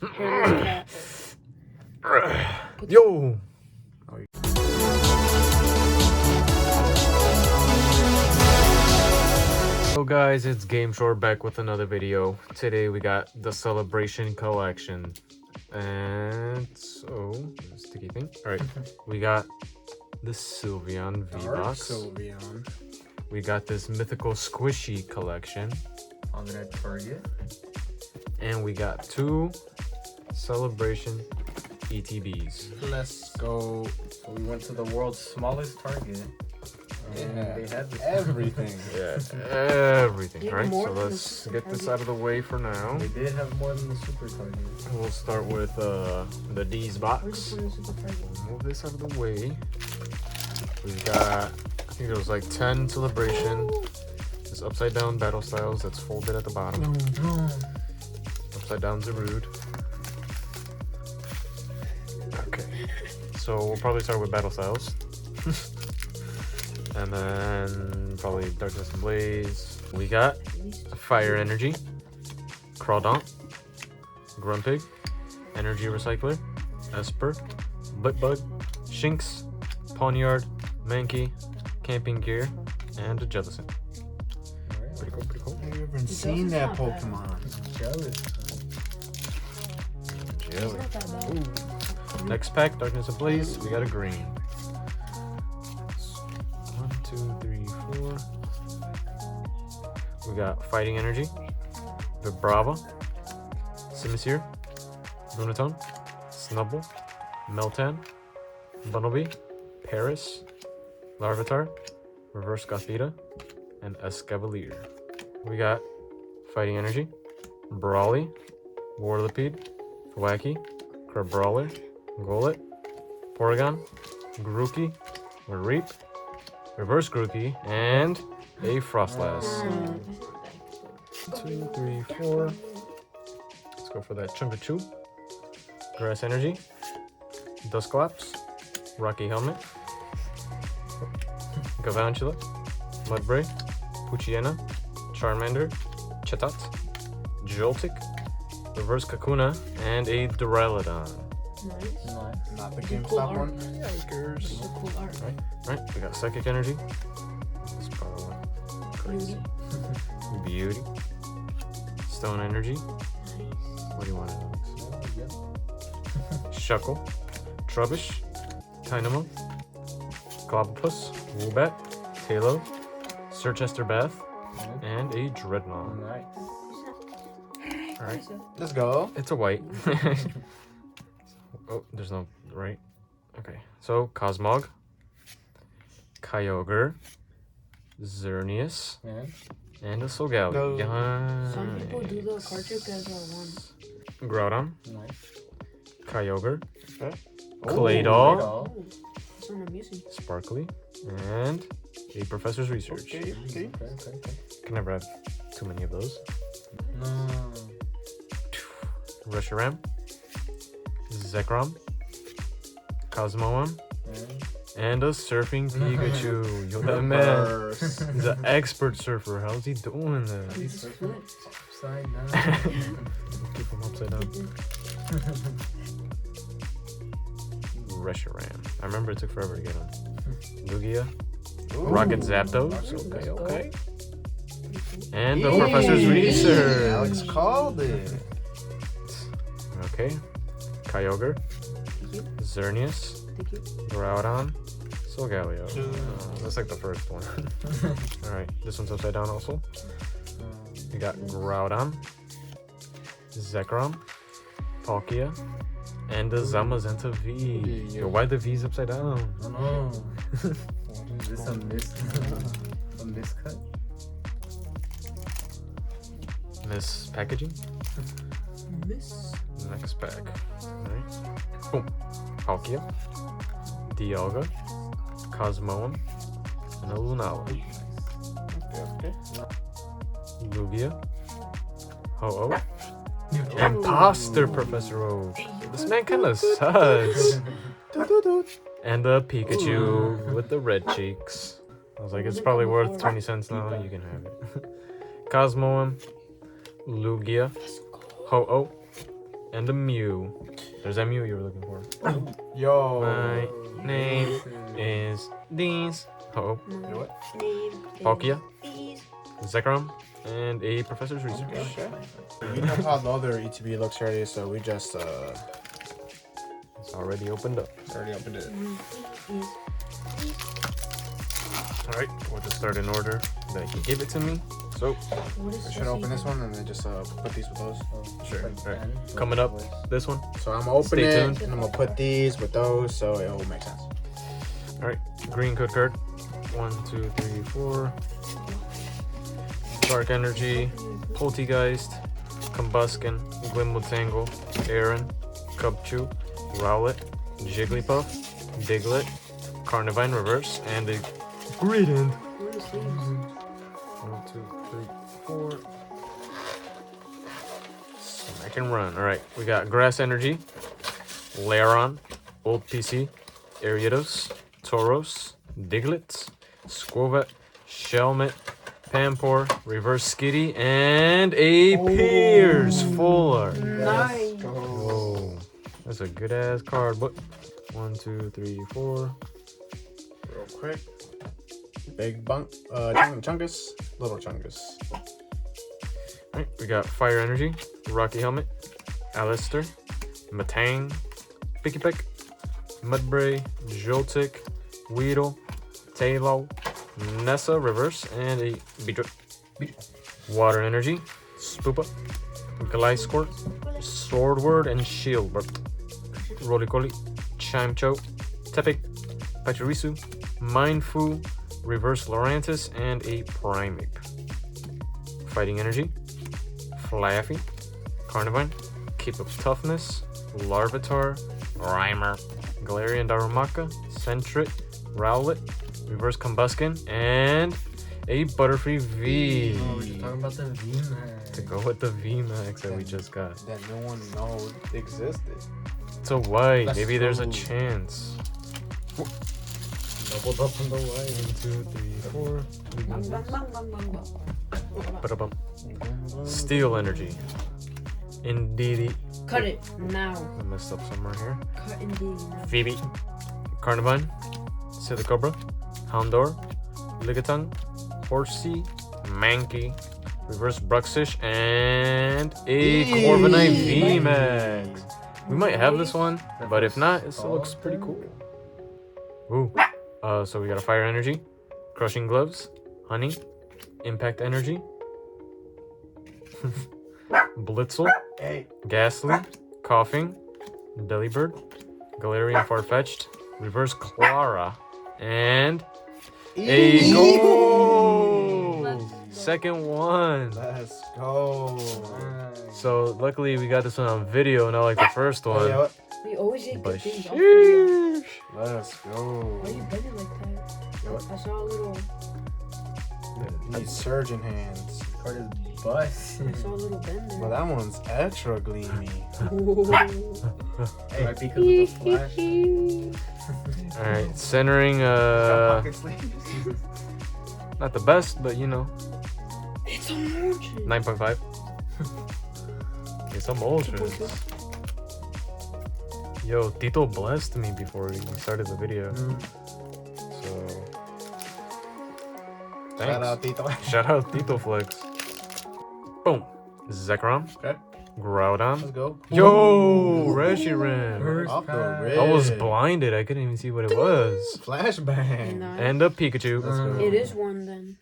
Yo! Hello guys, it's GameShore back with another video. Today we got the Celebration Collection. And so, sticky thing. Alright, we got the Sylveon V-Box. We got this Mythical Squishy collection. On that Target. And we got two Celebration ETBs. Let's go. So we went to the world's smallest Target. And they had this everything. Yeah, everything. Right, so let's get this out of the way for now. They did have more than the Super Target. We'll start with the D's box. Move this out of the way. We've got, I think there was like 10 Celebration. This upside down battle styles that's folded at the bottom. Upside down Zarude. Okay, so we'll probably start with battle styles. And then probably Darkness and Blaze. We got Fire Energy, Crawdaunt, Grumpig, Energy Recycler, Esper, Blipbug, Shinx, Pawniard, Mankey, Camping Gear, and a Jellicent. Pretty cool, pretty cool. I've never seen that Pokemon. Jelly. Next pack, Darkness and Blaze. We got a green. 1, 2, 3, 4. We got Fighting Energy, Vibrava, Simisear, Lunatone, Snubbull, Meltan, Bunnelby, Paris, Larvitar, Reverse Gothita, and Escavalier. We got Fighting Energy, Brawly, Warlipede, Thwackey, Crabrawler, Golett, Porygon, Grookey, Reap, Reverse Grookey, and a Frostlass. 2, 3, 4. Let's go for that Chunkachu, Grass Energy, Dusclops, Rocky Helmet, Galvantula, Mudbray, Poochyena, Charmander, Chatot, Joltik, Reverse Kakuna, and a Duraludon. Nice. Not the GameStop one. Cool art. Right, we got Psychic Energy. This probably went crazy. Beauty. Stone Energy. What do you want to know? Shuckle. Trubbish. Dynamo. Clobbopus. Woobat. Halo. Sirchester Bath. And a Dreadnought. Nice. Alright. Let's go. It's a white. Oh, there's no right. Okay. So Cosmog, Kyogre, Xerneas, and a Solgaleo. Some people do the cartridge as one. Groudon, Nice. Kyogre, Okay. Claydol, That's what I'm using. Sparkly, and a Professor's Research. Okay. Can never have too many of those. No. Reshiram, Zekrom, Cosmoem, and a Surfing Pikachu. Yo, that man is an expert surfer. How's he doing that? He's upside down. Keep him upside down. Reshiram. I remember it took forever to get him. Lugia, Rocket Zapdos. Okay. And the Professor's Research. Alex called it. Okay. Kyogre, Xerneas, Groudon, Solgaleo. That's like the first one. Alright, this one's upside down also. We got Groudon, Zekrom, Palkia, and the Zamazenta V. Yo, why the V's upside down? No. Is this a miscut? Miss packaging? Miss. Next pack. Alright. Boom. Palkia, Dialga, Cosmoem, and a Lunala. Okay. Lugia, Ho-Oh, Imposter Professor Oak. This man kind of sucks. And a Pikachu with the red cheeks. I was like, it's probably worth 20 cents now. You can have it. Cosmoem, Lugia, Ho-Oh, and a Mew. There's that Mew you were looking for. Yo. My name is Deans. Oh, You know what? Palkia, Zekrom, and a Professor's Research. Okay. We know how the other ETB looks already, so we just It's already opened up. already opened it. Alright, we'll just start in order that he gave it to me. So, We should open this one and then just put these with those. sure. Alright, coming up, this one. So I'm gonna open Stay it tuned. and I'm gonna put these with those, so it will make sense. Alright, green code card. 1, 2, 3, 4. Dark Energy, Poltegeist, Combuskin, Glimwood Aaron, Cubchoo, Rowlet, Jigglypuff, Diglett, Carnivine Reverse, and a Greedent. 1, 2, 3, 4. Smack and run. Alright, we got Grass Energy, Lairon, Old PC, Ariados, Tauros, Diglett, Squovat, Shelmet, Pampor, Reverse Skitty, and a Piers Fuller. Nice. Whoa, that's a good ass card. But 1, 2, 3, 4. Real quick. Big bunk, Chungus, little Chungus. Alright, we got Fire Energy, Rocky Helmet, Alistair, Matang, Pikipek, Mudbray, Joltik, Weedle, Tailo, Nessa Reverse, and a Beedrill. Water Energy, Spoopa, Gliscor, Swordward, and Shieldburp. Rolycoly, Chimecho, Tepig, Pachirisu, Mindfu, Reverse Lurantis, and a Primeape. Fighting Energy, Flaffy, Carnivine, Keep of Toughness, Larvitar, Rhymer, Galarian Darumaka, Sentret, Rowlet, Reverse Combuskin, and a Butterfree V. Oh, we're talking about the VMAX. To go with the VMAX that we just got. That no one knows existed. It's a white. Let's Maybe there's a go. chance. Doubled up on the white. 1, 2, 3, 4. Bang, bang, bang, bang, bang, bang. Ba-da-bum. Steel Energy. Indeed. Cut it now. I messed up somewhere here. Cut indeed now. Phoebe. Carnivine. Silicobra. Houndour. Ligatong. Horsey. Mankey. Reverse Bruxish. And a Corviknight VMAX. We might have this one, but if not, it still looks pretty cool. Ooh. So we got a Fire Energy. Crushing Gloves. Honey. Impact Energy. Blitzel. Hey. Ghastly, Coughing, Delibird, Galarian Farfetch'd, Reverse Clara, and a goal! Second one. Let's go. So luckily we got this one on video, not like the first You know one. what? We always get But good things off video. sheesh. Let's go. Why you bending like that? You know I saw a little. what? Need surgeon hands. Card is bust. I saw a little bend Well, there. that one's extra gleamy. Hey, might be because of the flash. Alright, centering Pocket sleeves. not the best, but you know, It's a merchant. 9.5. It's emulsions. Yo, Tito blessed me before we started the video. So thanks. Shout out, Tito. Shout out Tito Flex. Boom. Zekrom. Okay. Groudon. Let's go. Yo, Reshiram. First Off the pass. rip. I was blinded. I couldn't even see what it was. Flashbang. Nice. And a Pikachu. Let's go. It is one then.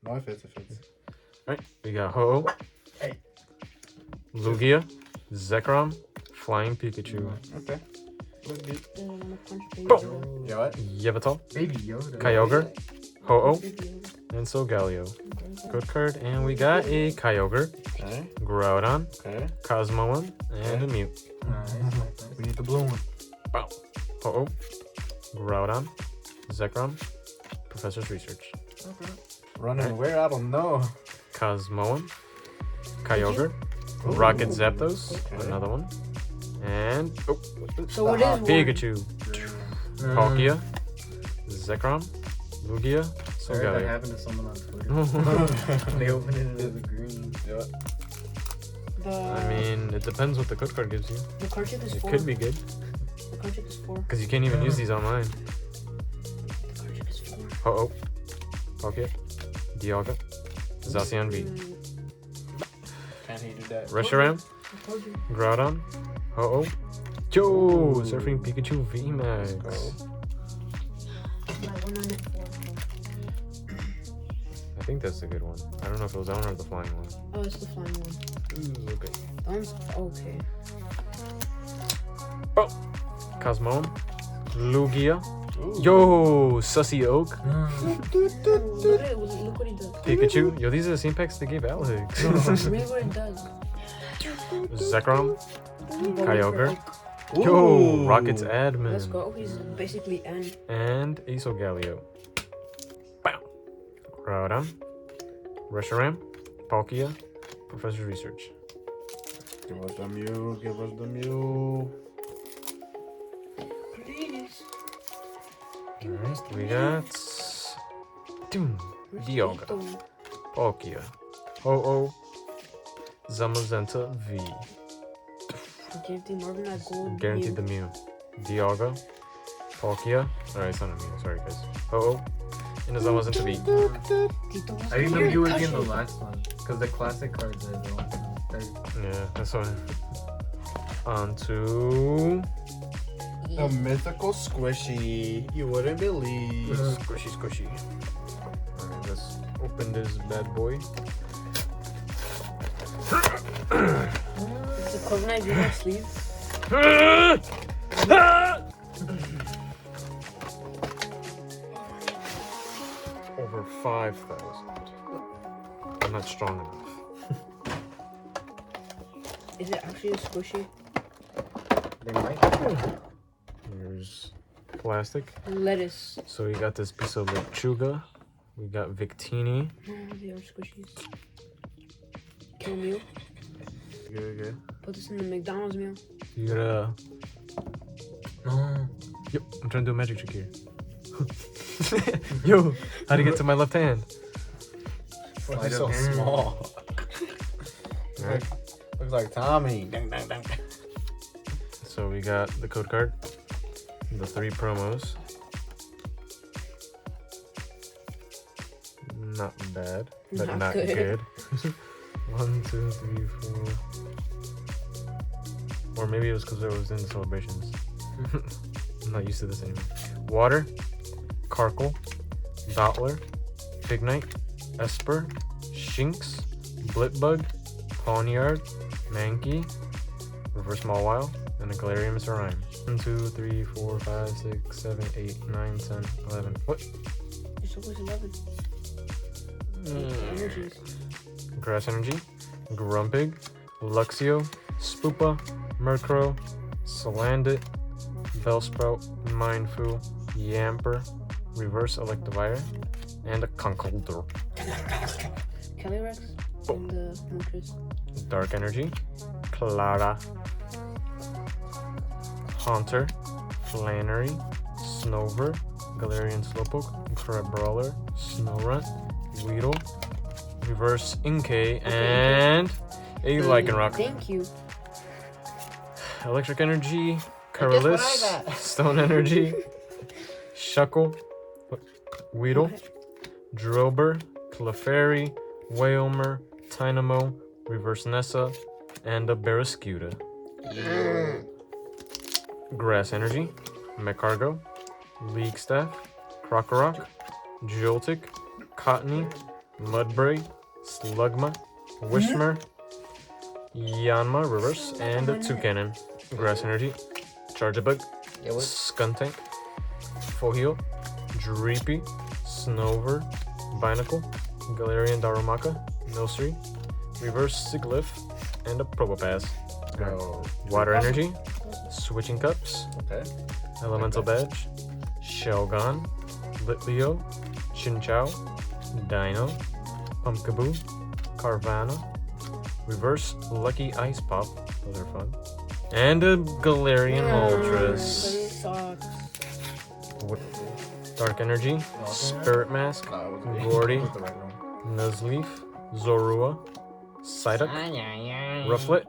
No, it fits. It fits. Alright, we got Ho-Oh. Hey. Lugia. Zekrom. Flying Pikachu. Okay. Look good. Then I'm gonna punch baby Boom. You Yoda. know what? Yveltal. Baby Yoda. Kyogre. Ho-Oh. Baby Yoda. And Solgaleo. Okay. Good card. And we got a Kyogre. Okay. Groudon. Okay. Cosmoem. And a Mew. Nice. We need the blue one. Ho-Oh. Groudon. Zekrom. Professor's Research. Okay. Running where? I don't know. Cosmoem. Kyogre. Ooh. Rocket Zapdos. Okay. Another one. And So what is one? Pikachu. Palkia. Zekrom. Lugia. Sorry, that Solgaleo. happened to someone on Twitter. They opened it as a green. You know what? The I mean, It depends what the code card gives you. The card trick is It 4. could be good. The card trick is 4. Because you can't even use these online. The card trick is 4. Oh. Pocket. Dialga. Zacian V. Can he do that? Reshiram. I told you. Groudon. Oh. Yo! Surfing Pikachu VMAX. Let's go. My 194. I think that's the good one. I don't know if it was that one or the flying one. Oh, it's the flying one. Ooh, okay. That one's okay. Cosmone. Lugia. Ooh. Yo! Sussy Oak. Look what he does. Pikachu. Yo, these are the same packs they gave Alex. Read what it does. Zekrom. Kyogre. Ooh. Yo! Rocket's admin. Let's go. He's basically N. And Asogalio. Bam! Groudon. Reshiram. Palkia. Professor's Research. Give us the Mew. Give us the Mew. Please. Alright, we got... Dialga. Palkia. Ho-Oh. Zamazenta V. Guaranteed Marvin that gold. Guaranteed the Mew. Dialga. Palkia. Alright, it's not a Mew. Sorry, guys. Ho-Oh. And the Zamazenta V. I think the Mew would be in the last one. Because the classic cards are the one. Yeah, that's why. On to... The mythical squishy. You wouldn't believe. Squishy, squishy. Alright, let's open this bad boy. It's a coat knife in my sleeve. Over 5,000. I'm not strong enough. Is it actually a squishy? They might. Here's plastic. Lettuce. So we got this piece of lechuga. We got Victini. No, they are squishies. Kill meal. Good. Put this in the McDonald's meal. You gotta... No. Yep, I'm trying to do a magic trick here. Yo, how to get to my left hand? Why is he so small? Alright, Looks like Tommy. Dang, dang, dang. so we got the code card. The 3 promos. Not bad, but Not not good. good. 1, 2, 3, 4. Or maybe it was because I was in the celebrations. I'm not used to this anymore. Water, Karkle, Dottler, Pignite, Esper, Shinx, Blipbug, Pawniard, Mankey, Reverse Mawile, and a Galarian Mr. Rhyme. 1, 2, 3, 4, 5, 6, 7, 8, 9, 10, 11. What? You're supposed to love it. Energies. Grass Energy, Grumpig, Luxio, Spoopa, Murkrow, Salandit, Bellsprout, Mindfu, Yamper, Reverse Electivire, and a Conkeldurr. Calyrex and the Moltres. Dark Energy, Clara, Haunter, Flannery, Snover, Galarian Slowpoke, Crabrawler, Snorunt, Weedle, Reverse Inkay, and a Lycanroc. Thank you. Electric Energy, guess what Curlis, I got? Stone Energy, Shuckle, Weedle, Drober, Clefairy, Wailmer, Tynamo, Reverse Nessa, and a Barraskewda. Grass Energy, Mecargo, League Staff, Krokorok, Joltik, Cottony, Mudbray, Slugma, Wishmer, Yanma Reverse, and a Toucannon. Grass Energy, Charjabug, Yeah, what? Skuntank, Foheal, Dreepy, Snover, Binacle, Galarian Darumaka, Milcery, Reverse Siglif, and a Probopass. Go. Water Energy, Switching Cups, Okay. Elemental Badge, Shelgon, Litleo, Chinchou, Dino, Pumpkaboo, Carvana, Reverse Lucky Ice Pop, those are fun, and a Galarian Moltres. Sucks. Dark Energy, Spirit Mask, No, it was Gordy, it was the right one. Nuzleaf, Zorua, Psyduck, Rufflet,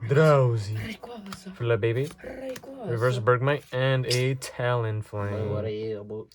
Drowsy Rayquaza. for the baby. Rayquaza. Reverse Bergmite and a Talonflame.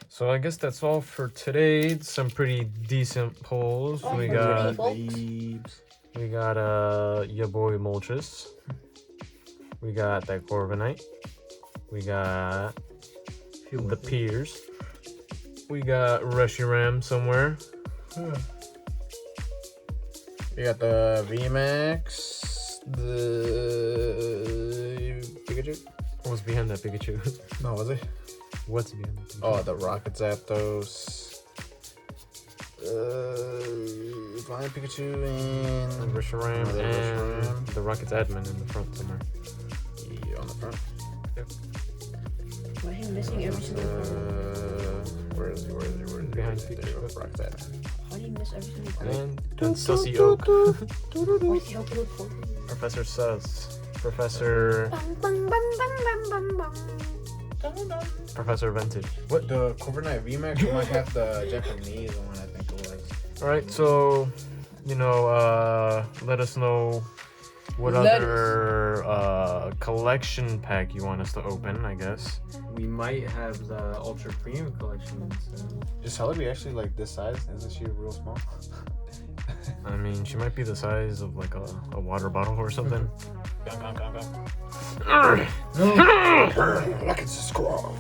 So I guess that's all for today. Some pretty decent pulls. Oh, We for got today. your boy Moltres. We got that Corviknight. We got the Piers. We got Reshiram somewhere. We got the VMAX, the Pikachu. What's behind that Pikachu? No, was it? What's behind that Pikachu? Oh, the Rocket Zapdos. Flying Pikachu and Reshiram another and Reshiram. the Rocket's admin in the front somewhere. Yeah, on the front. Why are you missing every single card? Where is he? Behind There you Pikachu. go, Rocket Zapdos. How do you miss every single card? And Sussy Oak. Why is he helping with Pokemon? Professor Sus. Professor Vintage. What, the Corviknight VMAX might have the Japanese one, I think it was. Alright, so let us know what other collection pack you want us to open, I guess. We might have the Ultra Premium collection. So. Is Celebi actually like this size? Isn't she real small? I mean, she might be the size of like a water bottle or something. Look at the squad.